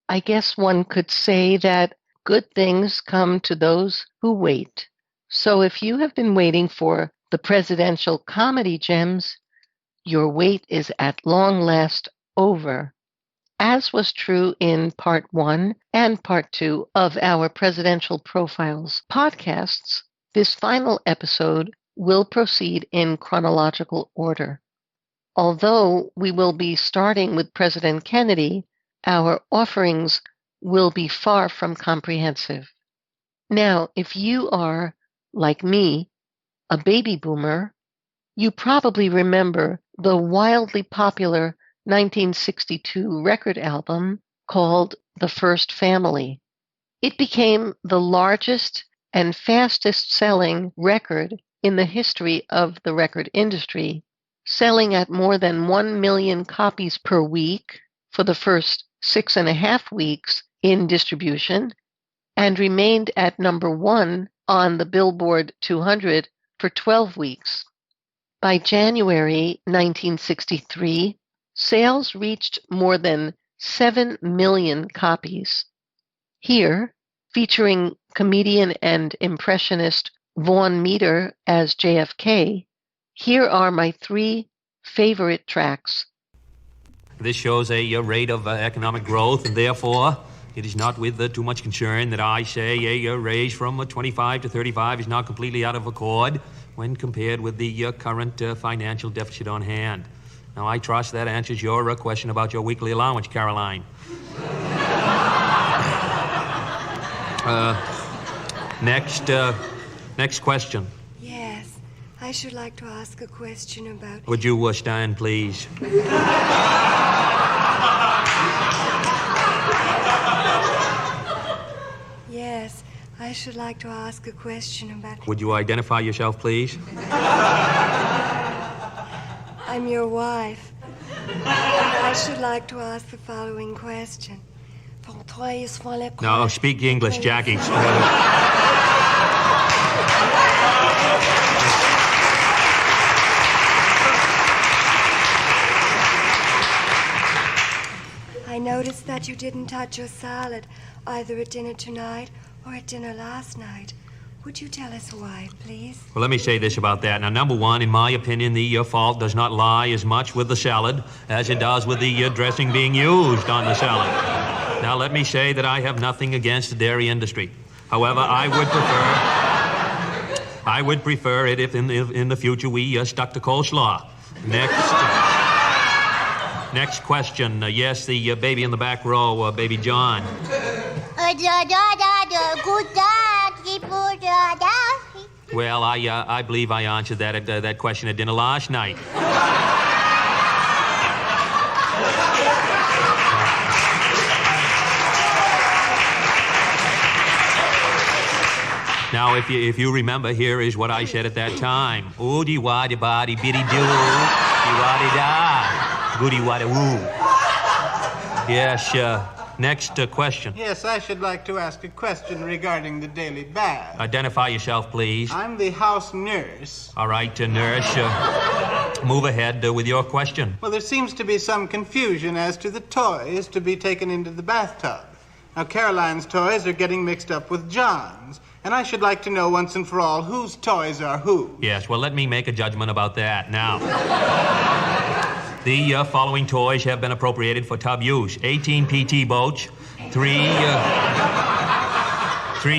I guess one could say that good things come to those who wait. So if you have been waiting for the presidential comedy gems, your wait is at long last over. As was true in part one and part two of our Presidential Profiles podcasts, this final episode will proceed in chronological order. Although we will be starting with President Kennedy, our offerings will be far from comprehensive. Now, if you are, like me, a baby boomer, you probably remember the wildly popular 1962 record album called The First Family. It became the largest and fastest selling record in the history of the record industry, selling at more than 1 million copies per week for the first 6.5 weeks in distribution, and remained at number one on the Billboard 200 for 12 weeks. By January 1963, sales reached more than 7 million copies. Here, featuring comedian and impressionist Vaughn Meader as JFK, here are my 3 favorite tracks. This shows a rate of economic growth, and therefore it is not with too much concern that I say a raise from 25 to 35 is not completely out of accord when compared with the current financial deficit on hand. Now, I trust that answers your question about your weekly allowance, Caroline. Next question. Yes, I should like to ask a question about... Would you stand, please? Yes, I should like to ask a question about... Would you identify yourself, please? I'm your wife. I should like to ask the following question. No, speak English, Jackie. I noticed that you didn't touch your salad, either at dinner tonight or at dinner last night. Would you tell us why, please? Well, let me say this about that. Now, number one, in my opinion, the fault does not lie as much with the salad as it does with the dressing being used on the salad. Now, let me say that I have nothing against the dairy industry. However, I would prefer it if in the future we stuck to coleslaw. Next question. Yes, the baby in the back row, baby John. Well, I believe I answered that question at dinner last night. Now, if you remember, here is what I said at that time. Oodie waddy body biddy doo, waddy da, goody waddy woo. Yes, next question. Yes, I should like to ask a question regarding the daily bath. Identify yourself, please. I'm the house nurse. All right, nurse, move ahead with your question. Well, there seems to be some confusion as to the toys to be taken into the bathtub. Now, Caroline's toys are getting mixed up with John's. And I should like to know once and for all whose toys are who. Yes, well, let me make a judgment about that. Now, the following toys have been appropriated for tub use. 18 PT boats, 3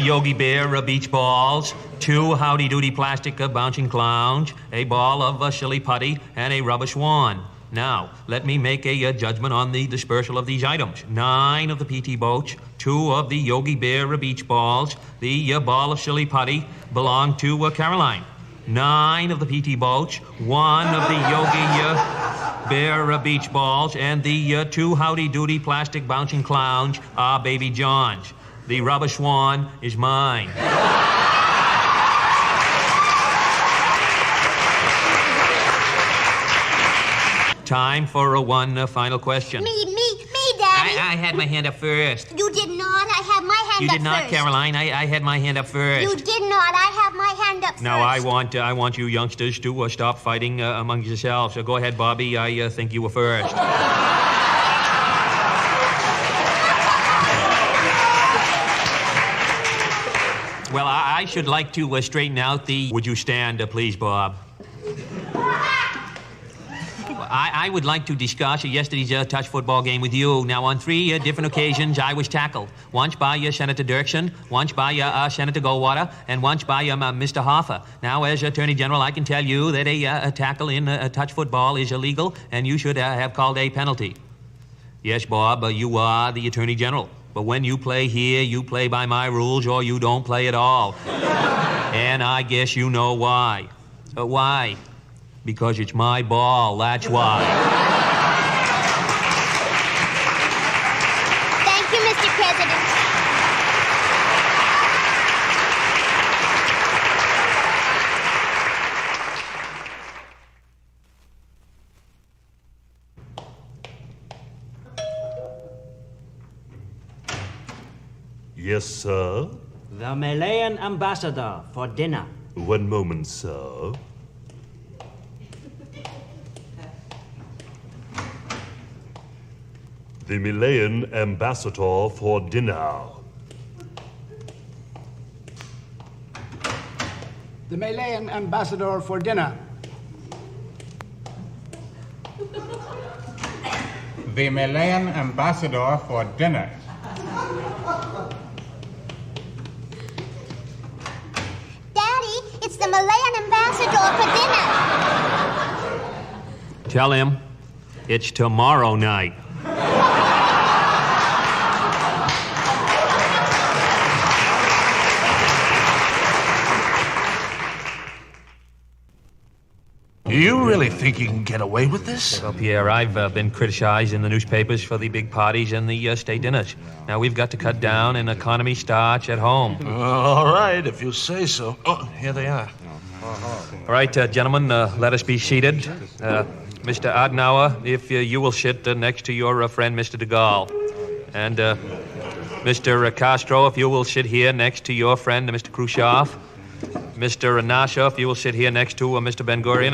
Yogi Bear beach balls, 2 Howdy Doody plastic bouncing clowns, a ball of silly putty, and a rubber swan. Now, let me make a judgment on the dispersal of these items. 9 of the PT boats, 2 of the Yogi Bear beach balls, the ball of silly putty belong to Caroline. 9 of the PT boats, 1 of the Yogi Bear beach balls, and the 2 Howdy Doody plastic bouncing clowns are baby John's. The rubber swan is mine. Time for one final question. Me, Daddy. I had my hand up first. You did not. I had my hand up first. You did not, Caroline. I had my hand up first. You did not. I have my hand up first. Now, I want you youngsters to stop fighting among yourselves. So go ahead, Bobby. I think you were first. Well, I should like to straighten out the... Would you stand, please, Bob? I would like to discuss yesterday's touch football game with you. Now, on 3 different occasions, I was tackled. Once by Senator Dirksen, once by Senator Goldwater, and once by Mr. Hoffa. Now, as Attorney General, I can tell you that a tackle in touch football is illegal, and you should have called a penalty. Yes, Bob, you are the Attorney General. But when you play here, you play by my rules, or you don't play at all. And I guess you know why. Why? Because it's my ball, that's why. Thank you, Mr. President. Yes, sir? The Malayan ambassador for dinner. One moment, sir. The Malayan ambassador for dinner. The Malayan ambassador for dinner. The Malayan ambassador for dinner. Daddy, it's the Malayan ambassador for dinner. Tell him it's tomorrow night. You really think you can get away with this? Well, Pierre, I've been criticized in the newspapers for the big parties and the state dinners. Now, we've got to cut down, and economy starts at home. All right, if you say so. Oh, here they are. All right, gentlemen, let us be seated. Mr. Adenauer, if you will sit next to your friend, Mr. de Gaulle. And Mr. Castro, if you will sit here next to your friend, Mr. Khrushchev. Mr. Nasser, if you will sit here next to Mr. Ben-Gurion.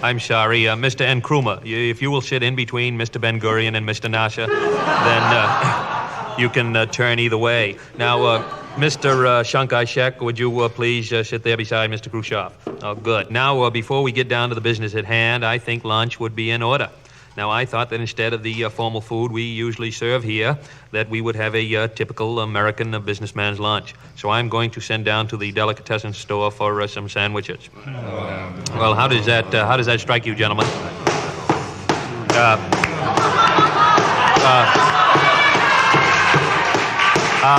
I'm sorry, Mr. Nkrumah. If you will sit in between Mr. Ben-Gurion and Mr. Nasser, then you can turn either way. Now, Mr. Chiang Kai-shek, would you please sit there beside Mr. Khrushchev? Oh, good. Now, before we get down to the business at hand, I think lunch would be in order. Now, I thought that instead of the formal food we usually serve here, that we would have a typical American businessman's lunch. So I'm going to send down to the delicatessen store for some sandwiches. Well, how does that strike you, gentlemen?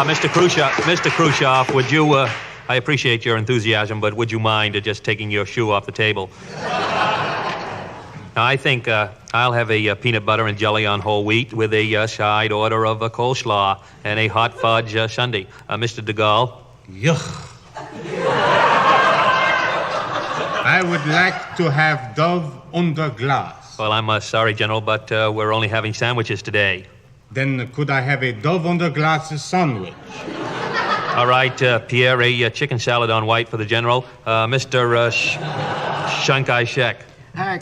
Mr. Khrushchev, would you? I appreciate your enthusiasm, but would you mind just taking your shoe off the table? Now, I think I'll have a peanut butter and jelly on whole wheat with a side order of coleslaw and a hot fudge sundae. Mr. de Gaulle? Yuck. I would like to have Dove under glass. Well, I'm sorry, General, but we're only having sandwiches today. Then could I have a Dove under glass sandwich? All right, Pierre, a chicken salad on white for the General. Mr. Chiang Kai-shek.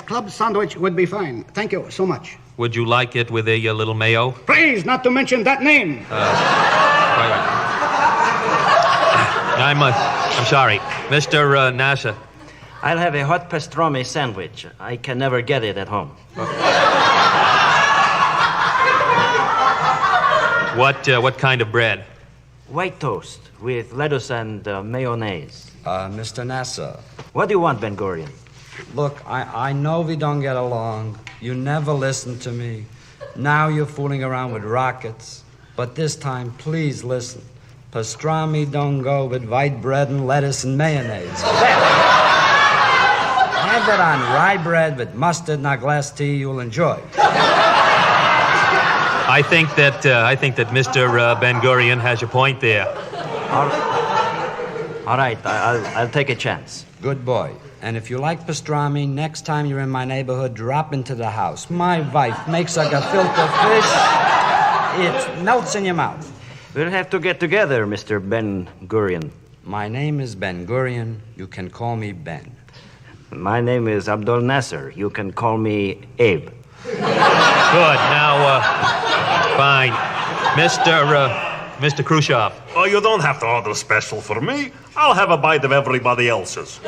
Club sandwich would be fine. Thank you so much. Would you like it with a little mayo? Please, not to mention that name. Right. I'm sorry. Mr. Nasser. I'll have a hot pastrami sandwich. I can never get it at home. What kind of bread? White toast with lettuce and mayonnaise. Mr. Nasser. What do you want, Ben-Gurion? Look, I know we don't get along. You never listen to me. Now you're fooling around with rockets. But this time, please listen. Pastrami don't go with white bread and lettuce and mayonnaise. Have it on rye bread with mustard and a glass tea you'll enjoy. I think that Mr. Ben-Gurion has a point there. All right, I'll take a chance. Good boy. And if you like pastrami, next time you're in my neighborhood, drop into the house. My wife makes a gefilte fish. It melts in your mouth. We'll have to get together, Mr. Ben-Gurion. My name is Ben-Gurion. You can call me Ben. My name is Abdul Nasser. You can call me Abe. Good. Now, fine. Mr. Khrushchev. Oh, you don't have to order special for me. I'll have a bite of everybody else's.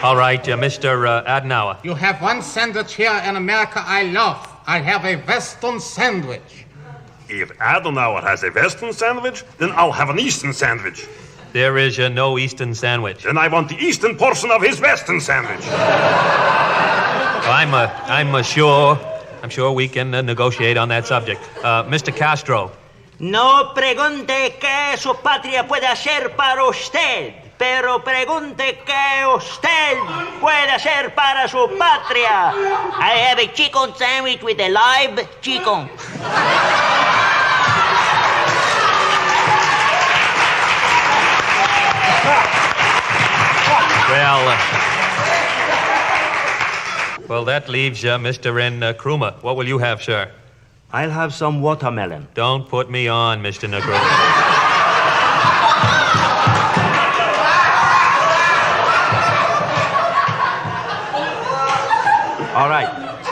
All right, Mr. Adenauer. You have one sandwich here in America I love. I have a Western sandwich. If Adenauer has a Western sandwich, then I'll have an Eastern sandwich. There is no Eastern sandwich. Then I want the Eastern portion of his Western sandwich. I'm sure we can negotiate on that subject. Mr. Castro. No pregunte qué su patria puede hacer para usted, pero pregunte qué usted puede hacer para su patria. I have a chicken sandwich with a live chicken. Well, that leaves Mr. Nkrumah. What will you have, sir? I'll have some watermelon. Don't put me on, Mr. Nkrumah.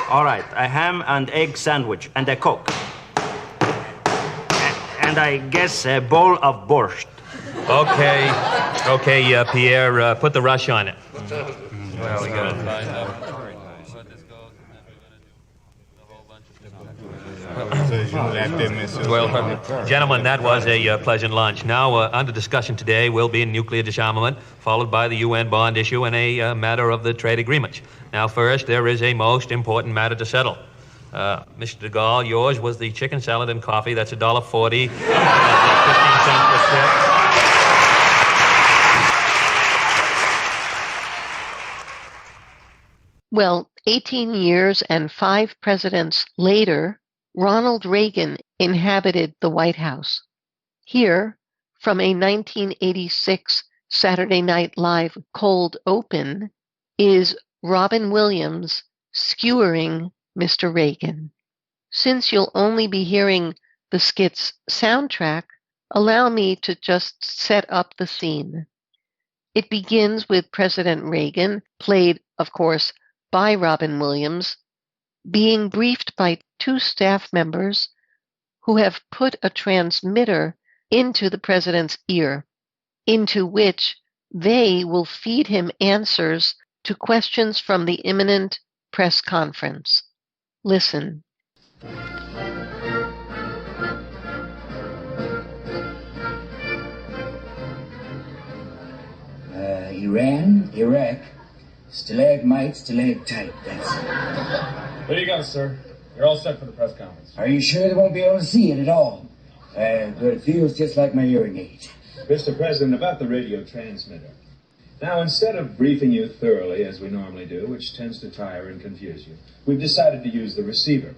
All right. A ham and egg sandwich and a Coke. And I guess a bowl of borscht. Okay, Pierre, put the rush on it. Well, we got Well, gentlemen, that was a pleasant lunch. Now, under discussion today will be nuclear disarmament, followed by the UN bond issue and a matter of the trade agreements. Now, first, there is a most important matter to settle. Mr. de Gaulle, yours was the chicken salad and coffee. That's $1.40, 15 cents per tip. Well, 18 years and 5 presidents later, Ronald Reagan inhabited the White House. Here, from a 1986 Saturday Night Live cold open, is Robin Williams skewering Mr. Reagan. Since you'll only be hearing the skit's soundtrack, allow me to just set up the scene. It begins with President Reagan, played, of course, by Robin Williams, being briefed by 2 staff members who have put a transmitter into the president's ear, into which they will feed him answers to questions from the imminent press conference. Listen. Iran, Iraq, stalagmite, stalactite. That's it. There you go, sir. You're all set for the press conference. Are you sure they won't be able to see it at all? But it feels just like my hearing aid. Mr. President, about the radio transmitter. Now, instead of briefing you thoroughly, as we normally do, which tends to tire and confuse you, we've decided to use the receiver.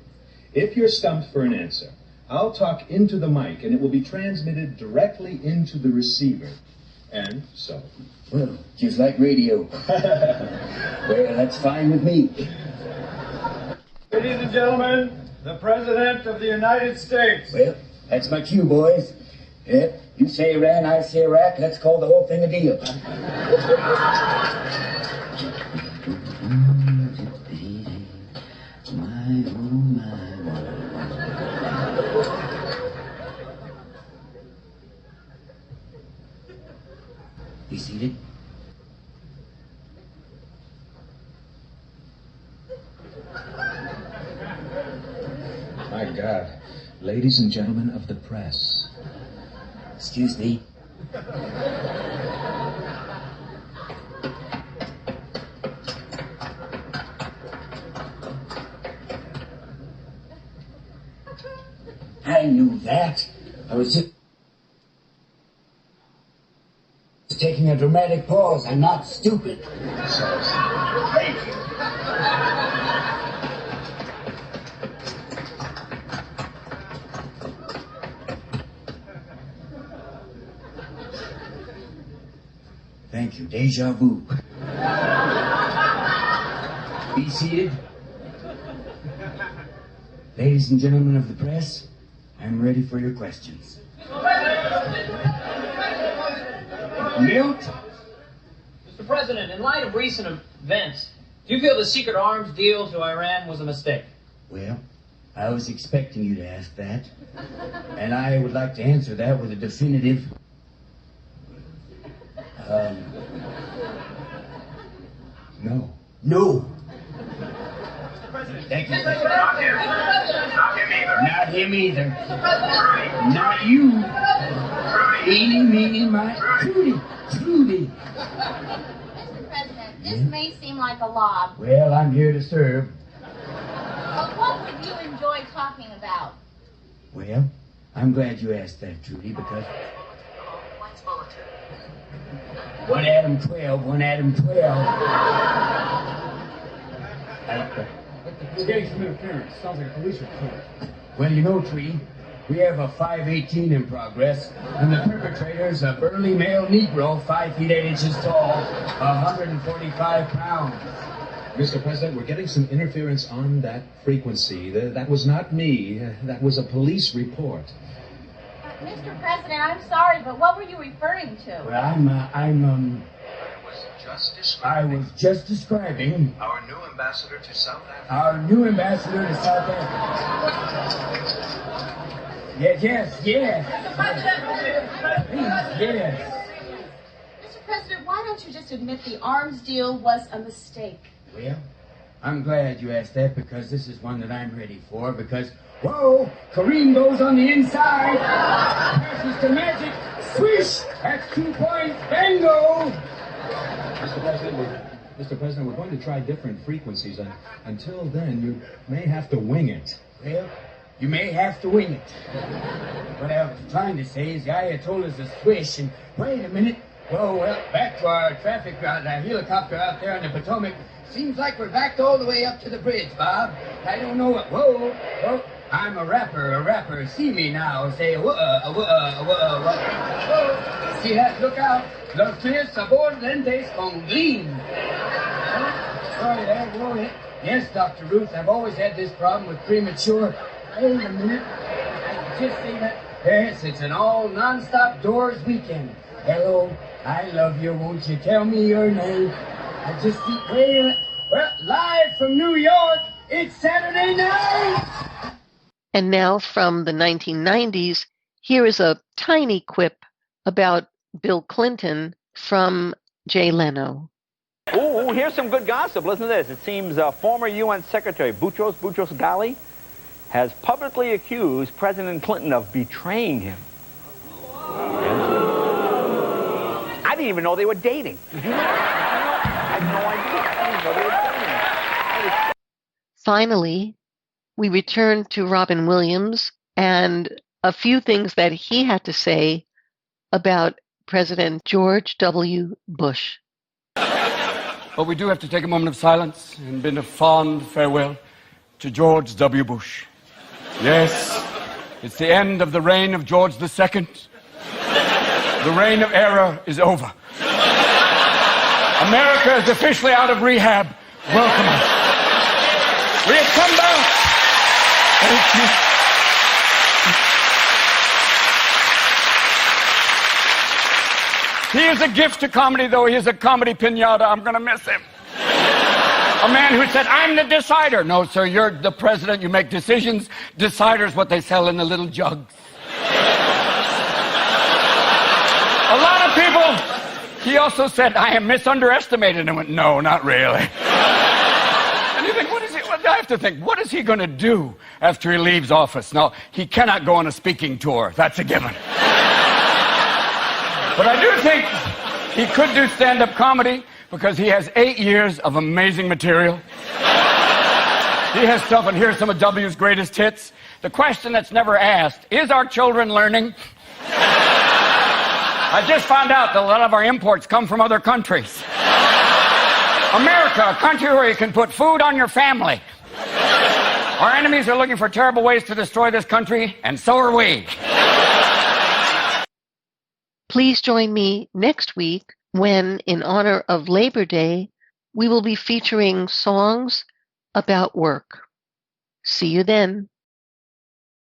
If you're stumped for an answer, I'll talk into the mic, and it will be transmitted directly into the receiver. And so? Well, just like radio. Well, that's fine with me. Ladies and gentlemen, the President of the United States. Well, that's my cue, boys. Yep, you say Iran, I say Iraq. Let's call the whole thing a deal. Be seated. My God. Ladies and gentlemen of the press. Excuse me. I knew that. I was just taking a dramatic pause. I'm not stupid. Thank you. Thank you. Deja vu. Be seated. Ladies and gentlemen of the press, I'm ready for your questions. Mute. Mr. President, in light of recent events, do you feel the secret arms deal to Iran was a mistake? Well, I was expecting you to ask that. And I would like to answer that with a definitive... No. No. Mr. President. Thank you. Not him. Not him either. Not him either. Not you. Eeny, meeny, my... Trudy. Trudy. Mr. President, this may seem like a lob, Well, I'm here to serve. but what would you enjoy talking about? Well, I'm glad you asked that, Trudy, because... Points bulletin. One Adam 12, one Adam 12. We're getting some interference. Sounds like a police report. Well, you know, Trudy, we have a 518 in progress, and the perpetrator's a burly male Negro, 5 feet 8 inches tall, 145 pounds. Mr. President, we're getting some interference on that frequency. That was not me. That was a police report. Mr. President, I'm sorry, but what were you referring to? Well, I was just describing Our new ambassador to South Africa. our new ambassador to South Africa. Yes. Mr. President! Yes. Mr. President, why don't you just admit the arms deal was a mistake? Well, I'm glad you asked that because this is one that I'm ready for because, whoa, Kareem goes on the inside, passes to Magic, swish, that's 2 points, bingo! Mr. President, we're going to try different frequencies. Until then, you may have to wing it. Well, you may have to wing it. What I was trying to say is the guy had told us to swish, and wait a minute. Whoa, well, back to our traffic helicopter out there on the Potomac. Seems like we're backed all the way up to the bridge, Bob. I don't know what... Whoa, I'm a rapper. See me now. Say, whoa. See that? Look out. Los tres sabor lentes con gleam. Sorry there, whoa. Yes, Dr. Ruth, I've always had this problem with premature... Wait a minute. I can just say that. Yes, it's an all non-stop doors weekend. Hello, I love you. Won't you tell me your name? I just see... Wait a minute. Well, live from New York, it's Saturday night! And now from the 1990s, here is a tiny quip about Bill Clinton from Jay Leno. Ooh, here's some good gossip. Listen to this. It seems former UN Secretary Boutros Ghali has publicly accused President Clinton of betraying him. I didn't even know they were dating. Did you know? I had no idea. I didn't know they were dating. Finally, we return to Robin Williams and a few things that he had to say about President George W. Bush. But we do have to take a moment of silence and bid a fond farewell to George W. Bush. Yes, it's the end of the reign of George II. The reign of error is over. America is officially out of rehab. Welcome us. We have come back. Thank you. He is a gift to comedy, though he is a comedy pinata. I'm going to miss him. A man who said, I'm the decider. No, sir, you're the president. You make decisions. Deciders what they sell in the little jugs. A lot of people, he also said, I am misunderestimated. And I went, no, not really. And you think, what is he? I have to think, what is he going to do after he leaves office? No, he cannot go on a speaking tour. That's a given. But I do think he could do stand-up comedy because he has 8 years of amazing material. He has stuff, and here's some of W's greatest hits. The question that's never asked, is our children learning? I just found out that a lot of our imports come from other countries. America, a country where you can put food on your family. Our enemies are looking for terrible ways to destroy this country, and so are we. Please join me next week when, in honor of Labor Day, we will be featuring songs about work. See you then.